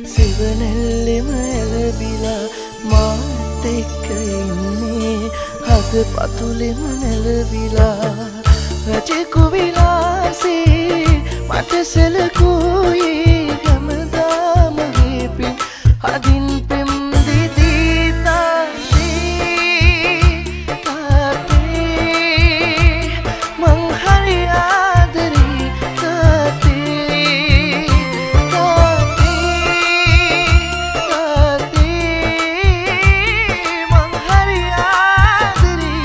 සිවනැල්ලෙම ඇලබිලා මාත් එක්ක ඉන්නේ හද පතුලෙම නැලවිලා රජෙකු විලාසේ මට සැලකුවේ හැමදාම ගේපින් හදින් පෙම් දිදී තාත්තේ මං හරි ආදරේ තාත්තේ මං හරි ආදරේ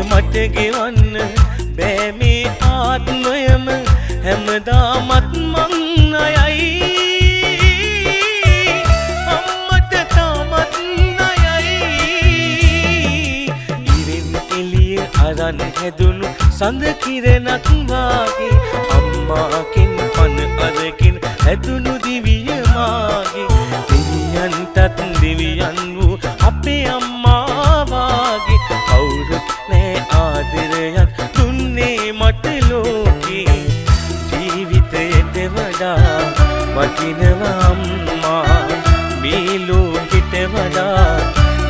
මට ගෙවන්න බෑ මේ ආත්මයම හැමදාමත් මං අයයි අම්මට තාමත් ණයයි ඉරෙන් එළිය අරන් හැදුණු සඳ කිරණක් වාගේ අම්මාකින් පන අරකින් හැදුණු දිවිය මාගේ දෙවියන්ටත් දෙවියන් වූ අපේ අම්මා වාගේ කවුරුත් නෑ ආදරයක් දුන්නේ මට ලෝකේ ජීවිතයට වඩා වටිනවා අම්මා මේ ලෝකෙට වඩා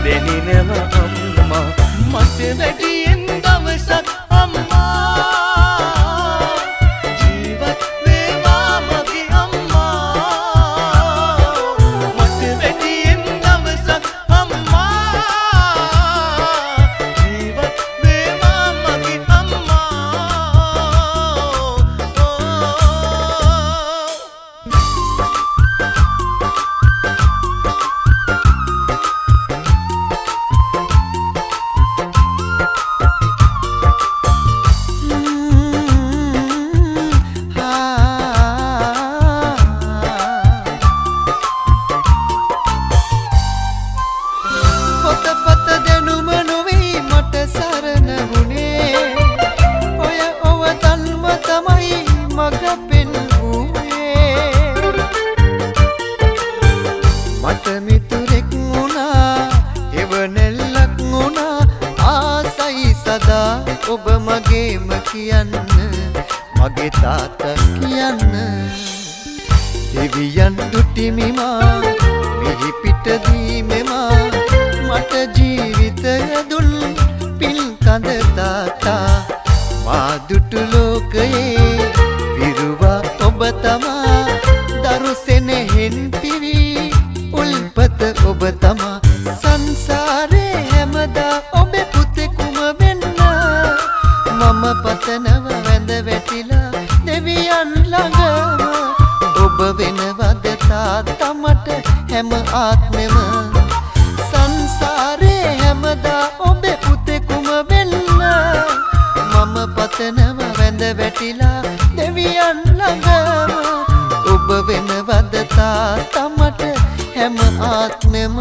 දැනෙනවා අම්මා මට වැඩියෙන් දවසක් අම්මා ජීවත් වේවා මගේ අම්මා මට වැඩියෙන් දවසක් අම්මා ජීවත් වේවා මගේ අම්මා ඔබ මගේම කියන්න මගේ තාත්තා කියන්න දෙවියන් දුටිමිමා මිහි පිටදී මෙමා මට ජීවිතය දුන් පින් කඳ තාත්තා මා දුටු ලෝකයේ විරුවා ඔබ තමා දරු සෙනෙහෙන් පිරි උල්පත ඔබ තමා සංසාරේ හැමදා ඔබේ පුතෙකුම වෙන්න මම පතනව වැඳ වැටිලා දෙවියන් ළඟම ඔබ වෙනවද තාත්තා මට හැම ආත්මෙම සංසාරේ හැමදා ඔබේ පුතෙකුම වෙන්න මම පතනව වැඳ වැටිලා දෙවියන් ළඟම ඔබ වෙනවද තාත්තා මට හැම ආත්මෙම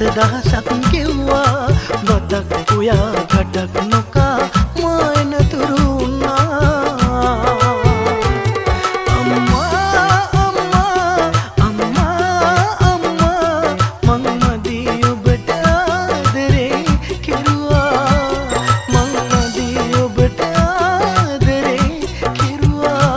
දහසක් ගෙව්වා ගොඩක් උයා ගඩක් නොකා මායන තුරු වුණා අම්මා අම්මා අම්මා අම්මා මං මදී ඔබට ආදරේ කෙරුවා මං මදී ඔබට ආදරේ කෙරුවා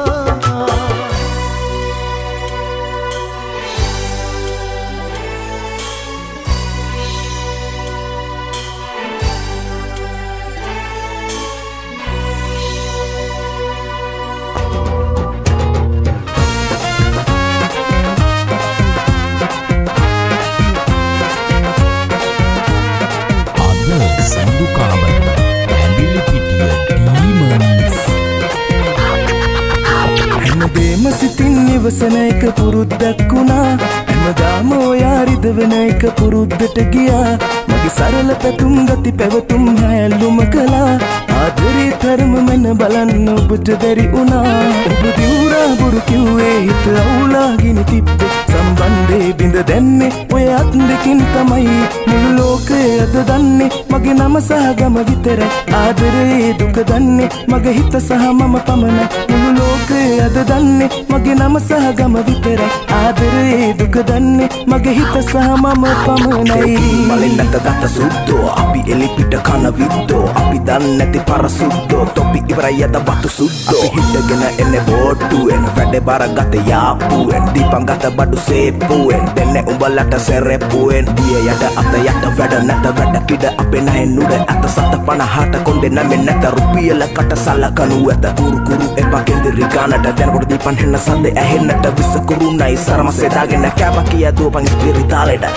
සිතින් ඉවසන එක පුරුද්දක් වුණා හැමදාම ඔයා රිදවෙන එක පුරුද්දට ගියා මගේ සරල පැතුම් ගති පැවතුම් හැල්ලුම කළා ආදරේ තරම මන බලන්න ඔබට බැරි වුණා ඔබ දිවුරා බොරු කිව්වේ හිත අවුලාගෙන තිබ්බේ සම්බන්ධේ බිඳ දැන්නේ ඔය අත් දෙකින් තමයි මුළු ලෝකය අද දන්නේ මගේ නම සහ ගම විතරයි ආදරේ දුක දන්නේ මගේ හිත සහ මම පමණයි මුළු ලෝකය අද දන්නේ මගේ නම සහ ගම විතරයි ආදරේ දුක දන්නේ මගේ හිත සහ මම පමණයි මලින් නැත දත සුද්දෝ අපි එලි පිට කන විද්දෝ අපි දන්නේ නැති පරසුද්දෝ තොපි ඉවරයි අද වතු සුද්දෝ අපි හිටගෙන එන්නේ බෝට්ටුවෙන් වැඩේ බාර ගත යාපුවෙන් දීපන් ගත බඩු සේපුවෙන් දෙන්නේ උඹලට සෙරෙප්පුවෙන් දිය යට අත යට වැඩ නැත වැඩ කිඩ අපේ නැහැ නුඩ අත සත 50ට කොණ්ඩේ නැමෙ නැත රුපියල කට සලකනු ඇත කුරු එපා කෙන්දිරි ගානට දැනකොට දීපන් හෙන්න සද්ද ඇහෙන්නට විසකුරුණයි සරමසේ දාගෙන කැම කිය දුවපන් ස්පිරිතාලෙට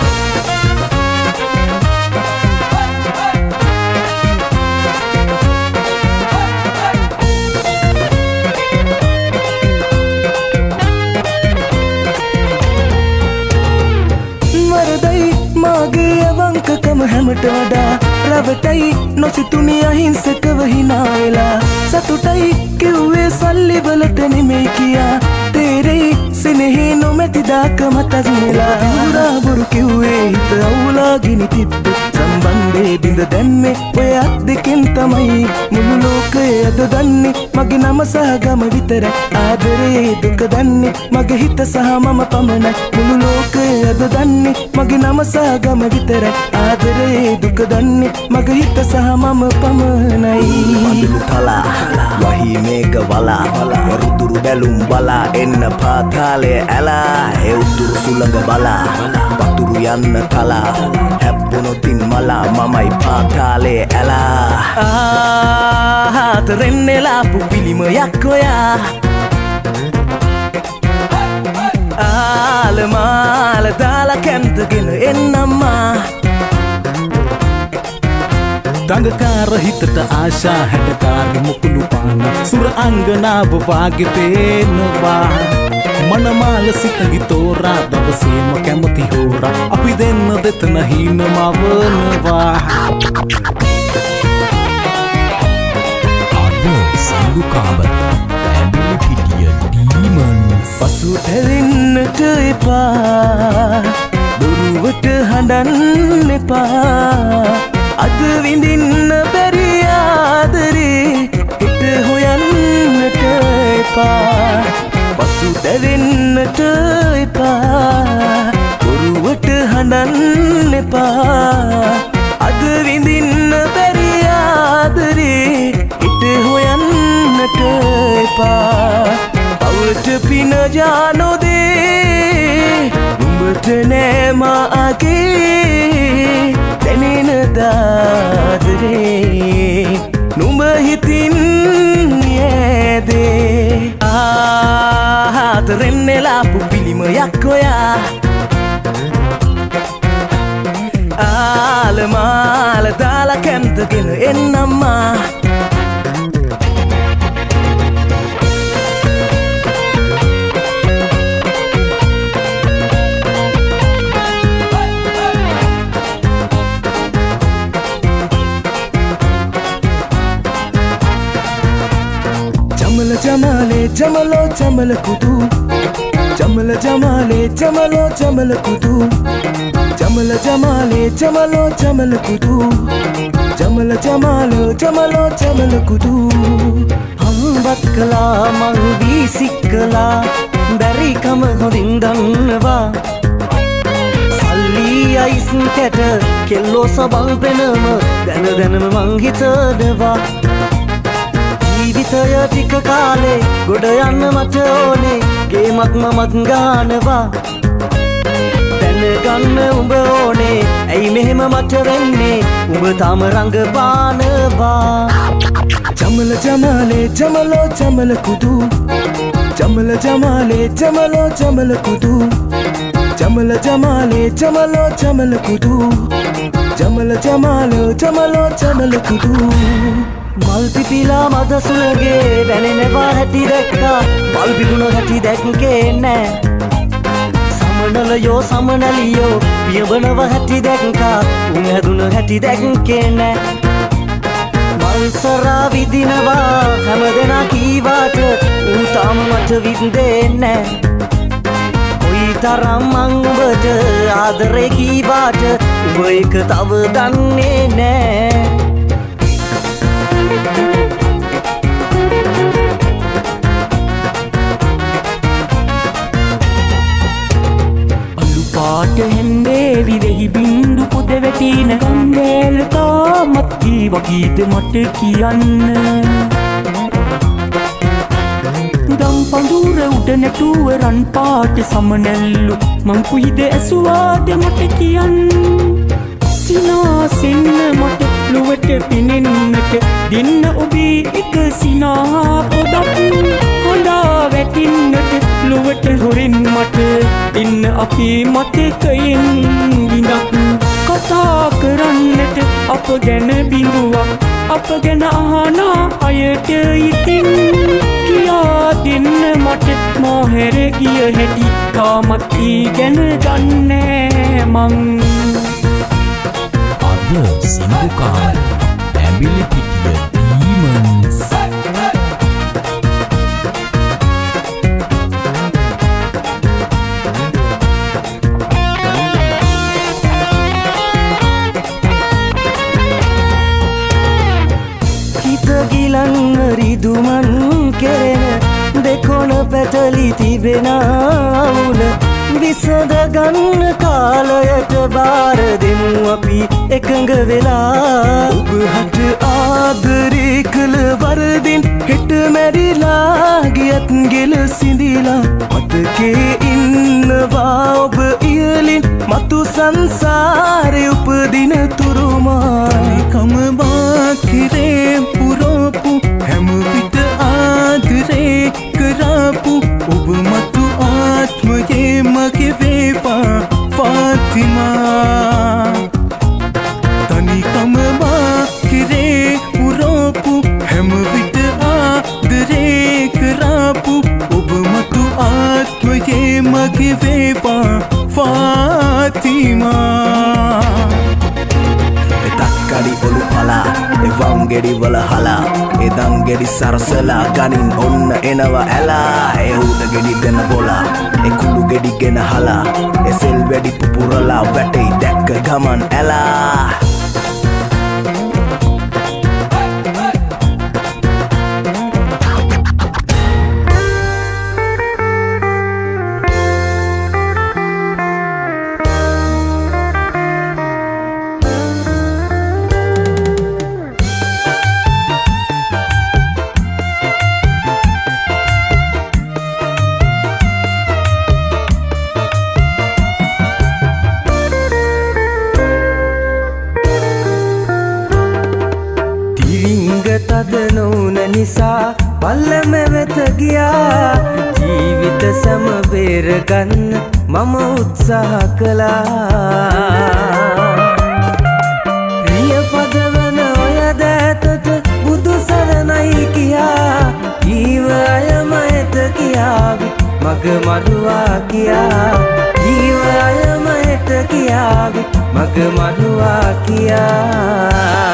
හැමට වඩා රවටයි නොසිතුනි අහිංසකව හිනාවෙලා සතුටයි කිව්වේ සල්ලි වලට නෙමෙයි කියා තේරෙයි සෙනෙහි නොමැති දාක මතක් නෙලා දිවුරා බොරු කිව්වේ හිත අවුලාගෙන තිබ්බේ සම්බන්ධේ බිඳ දැම්මේ ඔය අත් දෙකෙන් තමයි මුළු ලෝකය අද දන්නේ මගේ නම සහ ගම විතරයි ආදරේ දුක දන්නේ මගේ හිත සහ මම පමණයි මුළු ලෝකය අද දන්නේ මගේ නම සහ ගම විතරයි ආදරේ දුක දන්නේ මගේ හිත සහ මම පමණයි මඳුළු තලා වහී මේක වලා වරුදුරු බැලුම් බලා එන්න පාතාලේ ඇලා ඒ උතුරු සුළඟ බලා වතුරු යන්න තලා හැප්පුණොතින් මලා මමයි පාතාලේ ඇලා ආතරෙන්නේ ලාපු පිළිමයක් ඔයා ආලමාල දාලා කැන්තගෙන එන්නම්මා දඟකාර හිතට ආශා හැඩකාර මුකුළු පාන සුර අංගනාව වාගේ පේනවා මනමාල සිතගි තෝරා දවසේම කැමති හෝරා අපි දෙන්න දෙතන හීනමවනවා අද සඳු කාමර පැමිණි පිටිය ඩීමන්ස් පසු ඇලෙන එපා දුරුවට හඬන්න එපා අද විඳින්න බැරි ආදරේ හිත හොයන්නට එපා පසුතැවෙන්නට එපා දුරුවට හඬන්න එපා අද විඳින්න බැරි ආදරේ හිත හොයන්නට එපා පවට පින ජානොදේ නුඹට නෑ මාගේ දැනෙන දාදරේ නුඹ හිතින් යෑදේ ආහතරෙන් නෙලාපු පිළිමයක් ඔයා ආලමාල දාලා කැම්තගෙන එන්නම්මා Jamale jamalo jamal kudu Jamal jamale jamalo jamal kudu Jamal jamale jamalo jamal kudu Jamal jamalo jamalo jamal kudu Hambat kala mang bisikala bari kam hodin danwa Salli ais keta kello sabang penama dana dana mang hitadawa ජීවිතය ටික කාලේ ගොඩ යන්න මට ඕනේ ගේමක් මමත් ගානවා දැනගන්න උඹ ඕනේ ඇයි මෙහෙම මට වෙන්නේ උඹ තාම රඟපානවා ජමල ජමාලේ ජමලෝ ජමල කුදු ජමල ජමාලේ ජමලෝ ජමල කුදු ජමල ජමාලේ ජමලෝ ජමල කුදු ජමල ජමාලෝ ජමලෝ ජමල කුදු මල් පිපිලා මද සුලගේ වැනෙනවා හැටි දැක්කා මල් පිපුණ හැටි දැක්කේ නෑ සමනලයෝ සමනලියෝ පියවනව හැටි දැක්කා උන් හැදුන හැටි දැක්කේ නෑ මල් සරා විදිනවා හැමදෙනා කීවාට ඌ තාම මට වින්දේ නෑ කොයි තරම් මං උඹට ආදරේ කීවාට උඹ එක තව දන්නේ නෑ පාට හෙන්දේ විරෙහි බින්දු පොද වැටින කන්දේල තාමත් කීවකීද මට කියන්න දම් පඳුර උඩ නැටුව රන් පාට සමනැල්ලු මං කුයිද ඇසුවාද මට කියන්න සිනාසෙන්න මට ලොවට පිනෙන්නට දෙන්න ඔබේ එක සිනා පොදක් හොඳා වැටින්නට ලොවට හොරෙන් මට එන්න අපේ මතකයෙන් ගිනක් කතා කරන්නට අප ගැන බිඳුවක් අප ගැන අහනා අයට ඉතින් කියා දෙන්න මට මොහෙර ගිය හැටි තාමත් ඒ ගැන දන්නේ මං සිංදුකාර ඇඹිලි පිටිය ඩීමන්ස් හිත ගිලන් රිදුමන් කෙරෙන දෙකොන පැටලි තිබෙන අවුල විසඳ ගන්න කාලයට බාර දෙමු අපි එකඟ වෙලා ඔබ හට ආදරේ කළ වරදින් හෙට මැරිලා ගියත් ගෙල සිඳිලා මතකේ ඉන්නවා ඔබ ඉහලින් මතු සංසාරේ උපදින තුරුමා තනිකම බාකිරේ පුරෝපු හැම විට ආදරේ කරපු ඔබ මතු ආත්මයේ මගේ වේවා ෆාතිමා තනිකම බාකිරේ පුරෝපු හැම විට ආදරේ කරපු ඔබ මතු ආත්මයේ මගේ වේවා ෆාතිමා Takari olu ගෙඩි වල හලා ඒ දන් ගෙඩි සරසලා ගනින් ඔන්න එනවා ඇලා ඒ උඩ ගෙඩි දෙන බොලා ඒ කුළු ගෙඩි ගෙන හලා ඒ සෙල් වැඩි පුපුරලා වැටෙයි දැක්ක ගමන් ඇලා තද නොවුන නිසා පල්ලම වෙත ගියා ජීවිත සම බේරගන්න මම උත්සාහ කළා ප්‍රිය පදවන ඔය දෑතට බුදු සරණයි කියා ජීව අයම එත කියාවි මග මරුවා කියා ජීව අයම එත කියාවි මග මරුවා කියා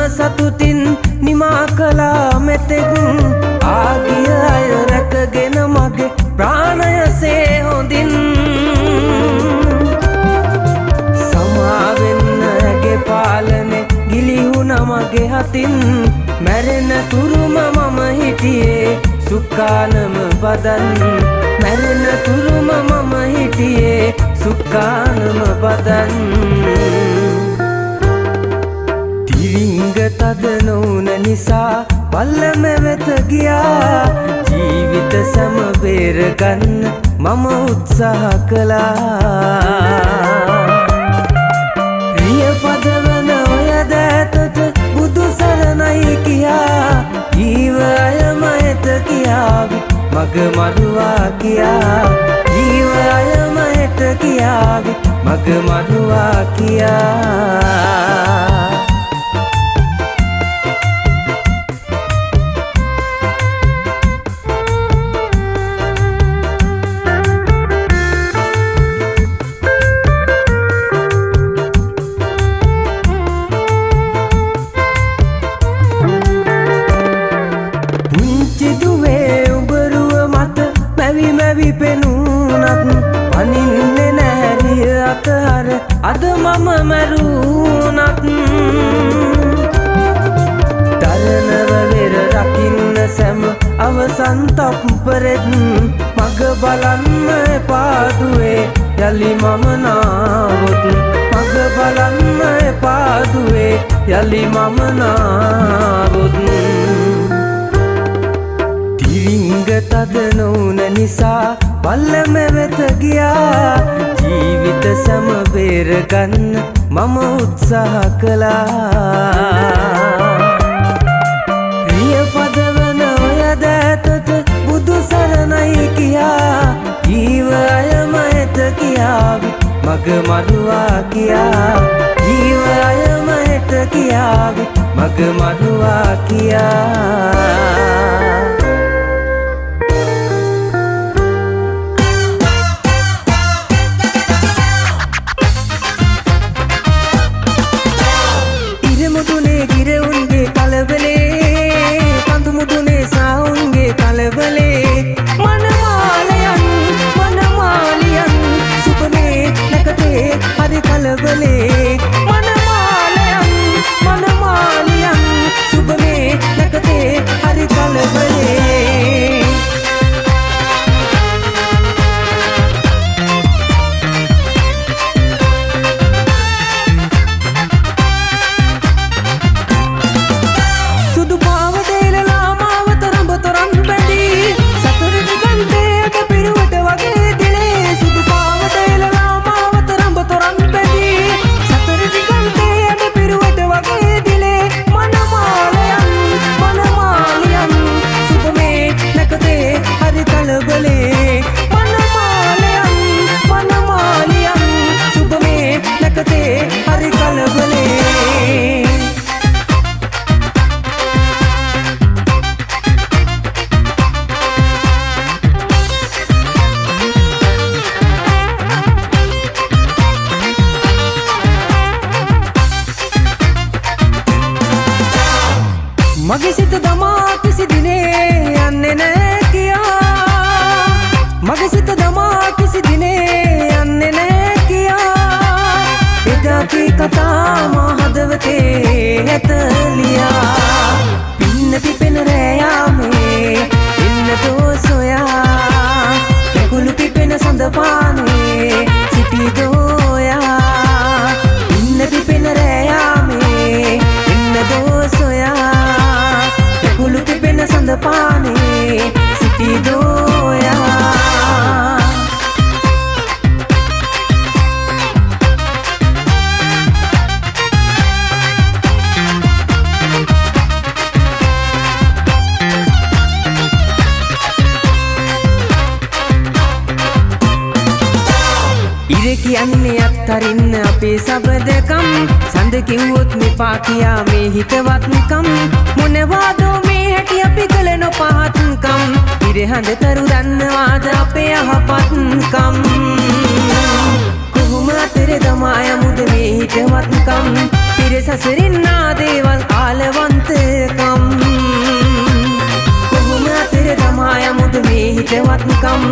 සතුටින් නිමා කළා මෙතෙක් ආගිය අය රැකගෙන මගේ ප්‍රාණයසේ හොඳින් සමාවෙන්න ඇගේ පාලනේ ගිලිහුණ මගේ හතින් මැරෙන තුරුම මම හිටියේ සුක්කානම බදන් මැරෙන තුරුම මම හිටියේ සුක්කානම බදන් තද නොවුන නිසා පල්ලම වෙත ගියා ජීවිත සම බේරගන්න මම උත්සාහ කළා ප්‍රිය පදවන ඔය දෑතට බුදු සරණයි කියා ජීව අයම එත කියාවි මග මරුවා කියා ජීව අයම එත කියාවි මග මරුවා කියා පනින්නේ නැරිය අතහර අද මම මැරුණත් දරනව වෙර රකින්න සැම අවසන් තප්පරෙත් මග බලන්න එපාදුවේ යලි මම නාවොත් මග බලන්න එපාදුවේ යලි මම නාවොත් තිරිංග තද නොවුන නිසා පල්ලම වෙත ගියා ජීවිත සම බේරගන්න මම උත්සාහ කළා ප්‍රිය පදවන ඔය දෑතට බුදු සරණයි කියා ජීව අයම එත කියාවි මග මරුවා කියා ජීව අයම එත කියාවි මග මරුවා කියා Hare මගේ සිත දමා කිසි දිනේ යන්නේ නෑ කියා මගේ සිත දමා කිසි දිනේ යන්නේ නෑ කියා එදා කී කතා මා හදවතේ ඇතලියා පින්න පිපෙන රෑයාමේ ඉන්න තෝ සොයා කැකුළු පිපෙන සඳ පානේ සිටි දෝයා පින්න පිපෙන රෑයාමේ ඉන්න තෝ සොයා කැකුළු පිපෙන සඳ පානේ සිටි දෝයා කියන්නේ අත්තරින්න අපේ සබදකම් සඳ කිව්වොත් මෙපා කියා මේ හිතවත්කම් මොනවාදෝ මේ හැටි අපි කළ නොපහත්කම් ඉරහඳ තරු දන්නවාද අපේ යහපත්කම් කොහොම අතර දමා යමුද මේ හිතවත්කම් පිර සසරින්නා දේවල් ආලවන්තකම් කොහොම අතර දමා යමුද මේ හිතවත්කම්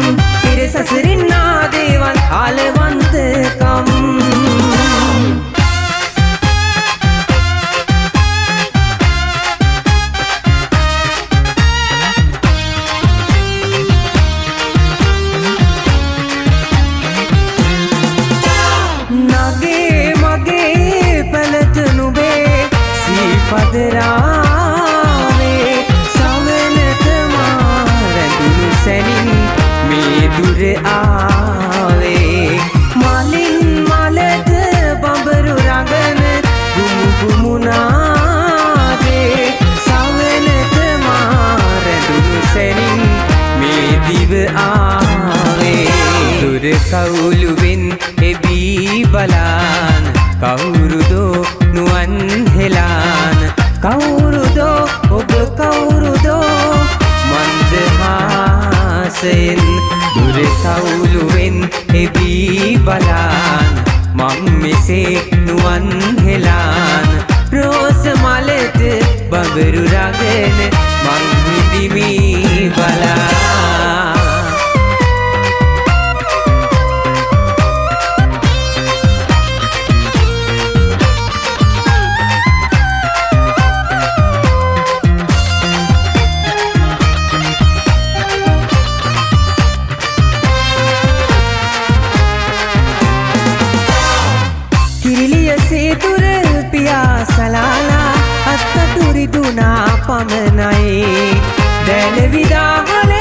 පිර සසරින්නා දේවල් ආලවන්තකම් නගේ මගේ පැලත නුබේ සීපදරාවේ සමනත මා රැඳුණු සැනින් මේ දුර ආවේ මලින් මලද බඹරු රඟන ගුමු ගුමුනාගේ සමනත මා රැඳුණු සැනින් මේ දිව ආවේ දුර කවුළුවෙන් එබී බලාන කවුරුදෝ නුවන් හෙලාන කවුරුදෝ ඔබ කවුරුදෝ මන්දහාසයෙන් දුර කවුළුවෙන් එබී බලාන මං මෙසේ නුවන් හෙලාන රෝස මලද බඹරු රගන මං හිදිමි බලා පමණයි දැල විදාහල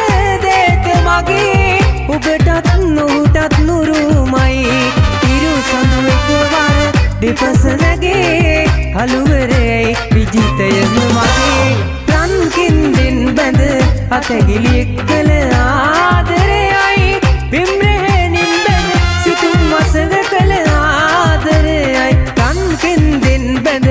දේත මගේ ඔබටත් නොහුටත් නුරුමයි ඉරු සඳු එකවර දෙපස නැගේ හළුවරයි විජිතයම මගේ රන්කින්දෙන් බැඳ අතගිලි එක්කල ආදරයයි පෙම්රහෙනින් බැඳ සිතුම් වසඟ කළ ආදරයයි රන්කින්දෙන් බැඳ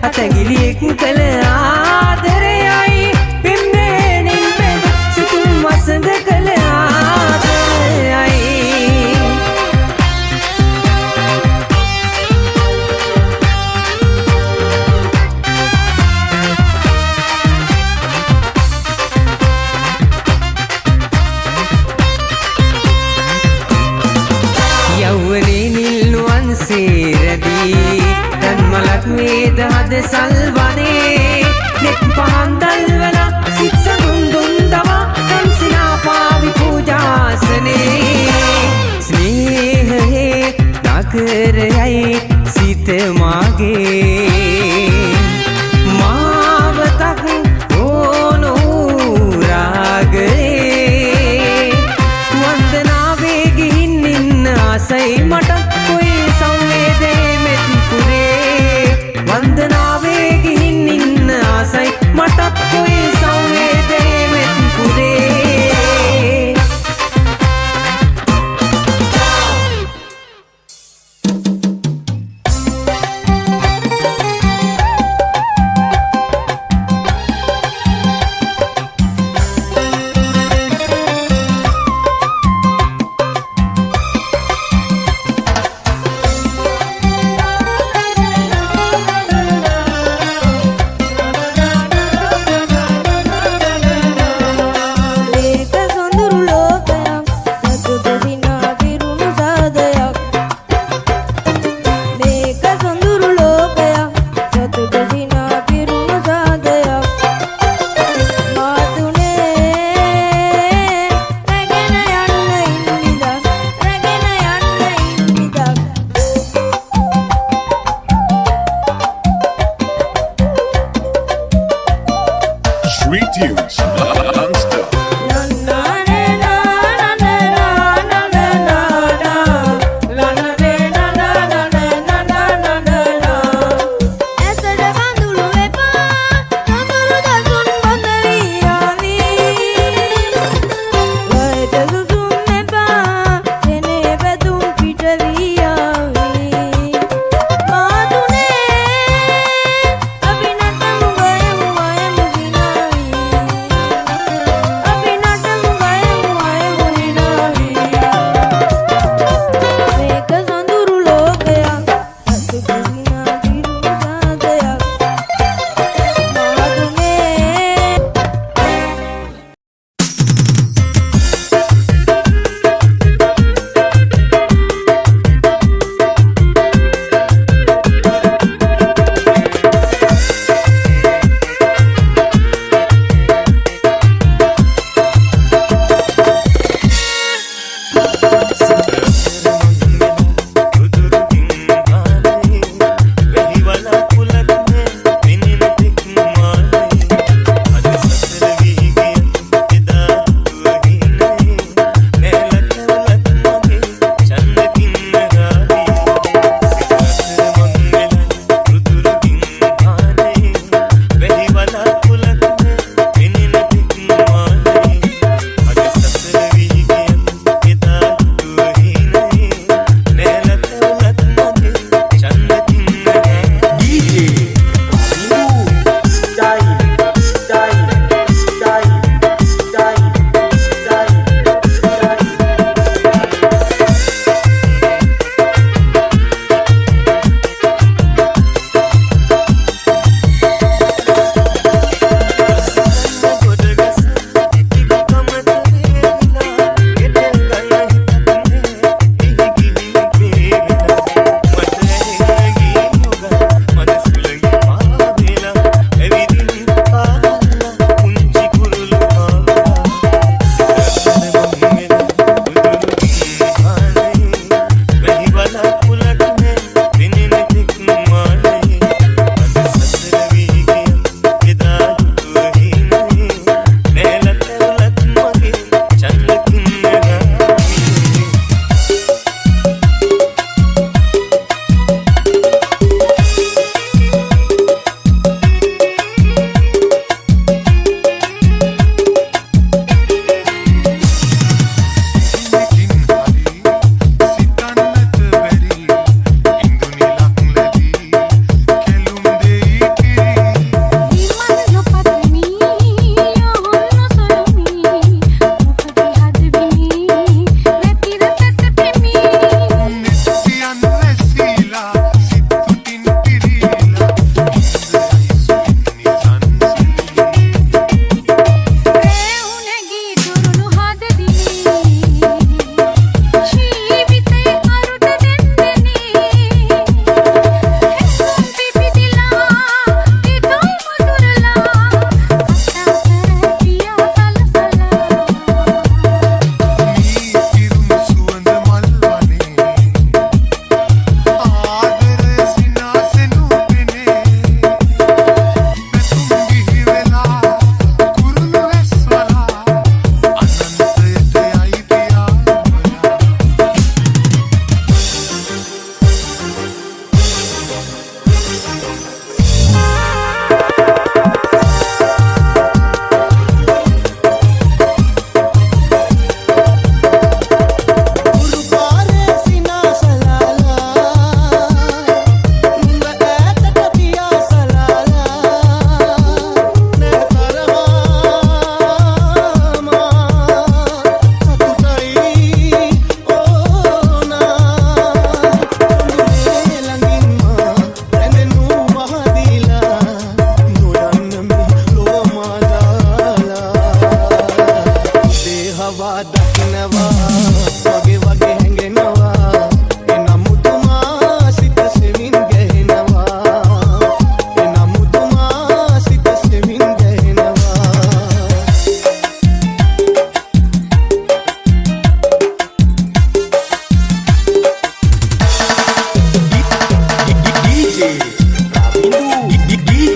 අතගිලි එක්කල ආදරයයි පෙම්රහෙනින් බැඳ සිතුම් වසඟ කළ ආදරයයි යෞවනේ නිල් නුවන් සේරදී තන්මලක් වේද හද සල්වනේ නෙත් පහන් දල්වල සිත් සඳුන් දුන් දවා තන්සිනා පාවි පූජාසනේ ස්නේහයේ නගරයයි සිත මාගේ මාවතක් ඕනෝ රාගයේ වන්දනාවේ ගිහින් ඉන්න ආසයි මට කොයි සංවේදේ මෙත් පුරේ වන්දනාවේ ගිහින් Three tunes, non-stop.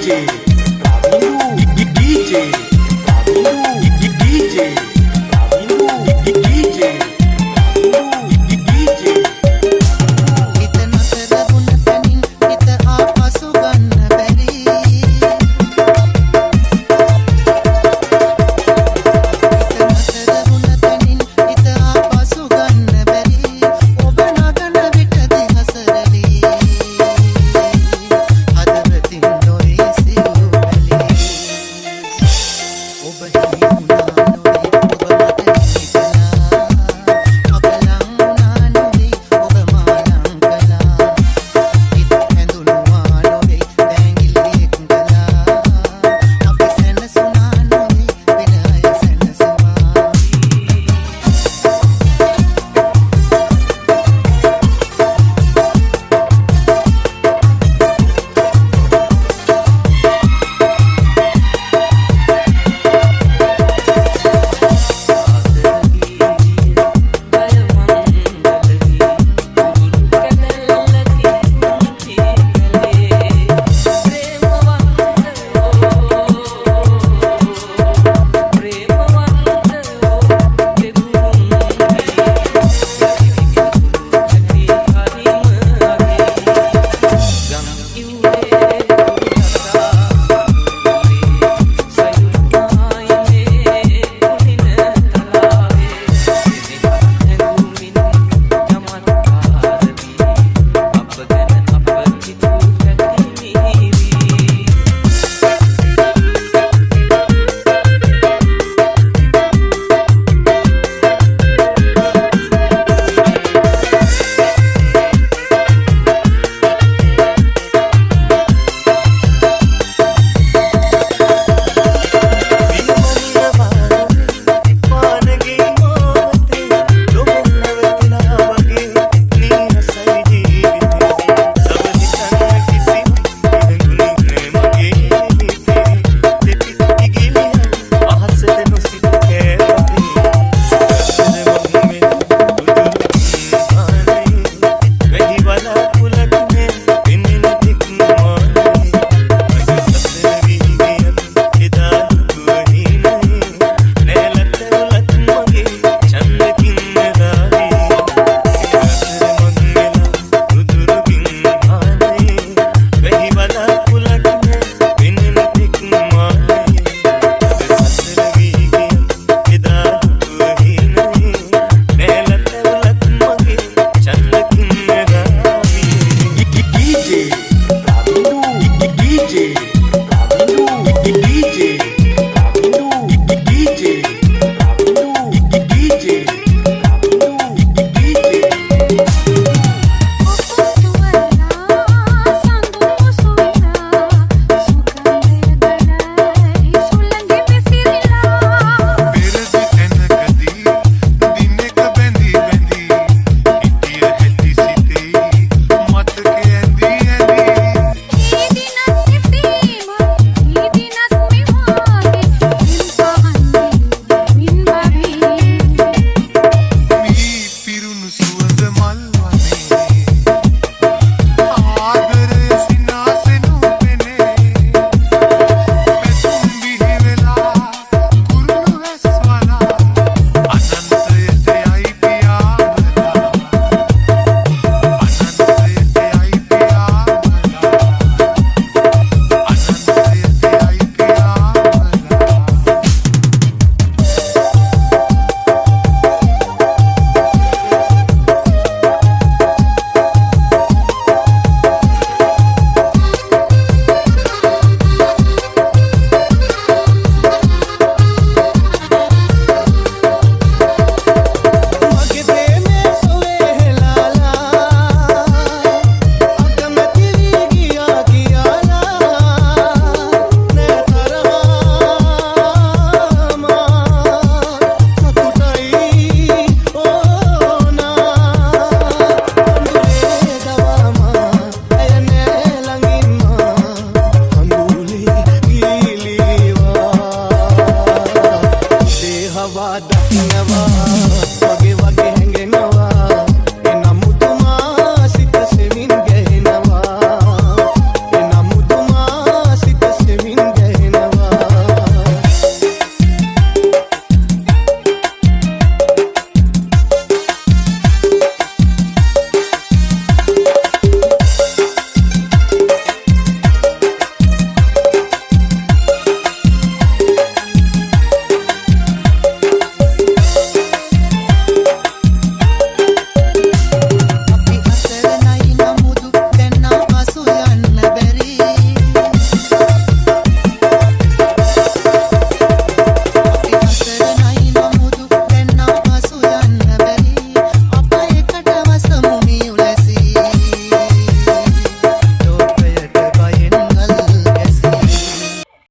DJ